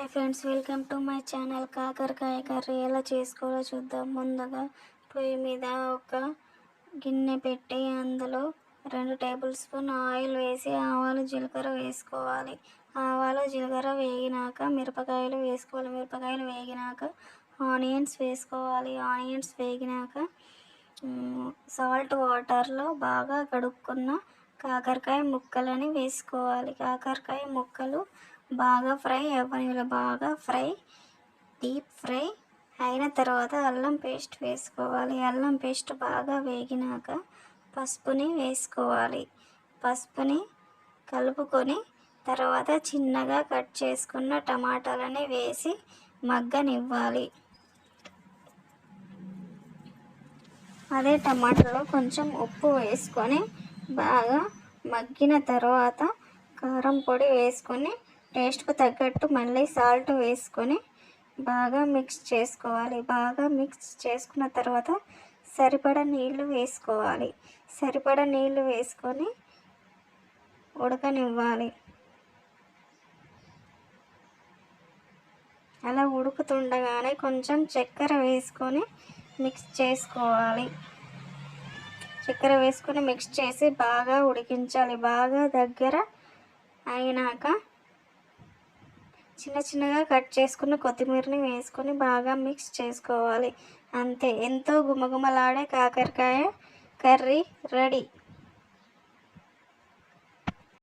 Hi friends, welcome to my channel. కాకరకాయ curry ఎలా చేసుకోవాలో చూద్దాం. ముందుగా పొయ్యి మీద ఒక గిన్నె పెట్టి అందులో 2 టేబుల్ స్పూన్ ఆయిల్ వేసి ఆవాలు జీలకర్ర వేసుకోవాలి. ఆవాలు జీలకర్ర వేగినాక మిరపకాయలు వేసుకోవాలి. మిరపకాయలు వేగినాక ఆనియన్స్ వేసుకోవాలి. ఆనియన్స్ వేగినాక సాల్ట్ వాటర్లో బాగా కడుక్కున్న కాకరకాయ ముక్కలని వేసుకోవాలి. కాకరకాయ ముక్కలు బాగా ఫ్రై అవ్వనివ్వాలి. బాగా డీప్ ఫ్రై అయిన తర్వాత అల్లం పేస్ట్ వేసుకోవాలి. అల్లం పేస్ట్ బాగా వేగినాక పసుపుని వేసుకోవాలి. పసుపుని కలుపుకొని తర్వాత చిన్నగా కట్ చేసుకున్న టమాటాలని వేసి మగ్గనివ్వాలి. అదే టమాటాలో కొంచెం ఉప్పు వేసుకొని బాగా మగ్గిన తర్వాత కారం పొడి వేసుకొని టేస్ట్కు తగ్గట్టు మళ్ళీ సాల్ట్ వేసుకొని బాగా మిక్స్ చేసుకోవాలి. బాగా మిక్స్ చేసుకున్న తర్వాత సరిపడా నీళ్లు వేసుకోవాలి. సరిపడా నీళ్లు వేసుకొని ఉడకనివ్వాలి. అలా ఉడుకుతుండగానే కొంచెం చక్కెర వేసుకొని మిక్స్ చేసుకోవాలి. చక్కెర వేసుకొని మిక్స్ చేసి బాగా ఉడికించాలి. బాగా దగ్గర అయినాక చిన్నగా కట్ చేసుకున్న కొత్తిమీరని వేసుకొని బాగా మిక్స్ చేసుకోవాలి. అంతే, ఎంతో గుమగుమలాడే కాకరకాయ కర్రీ రెడీ.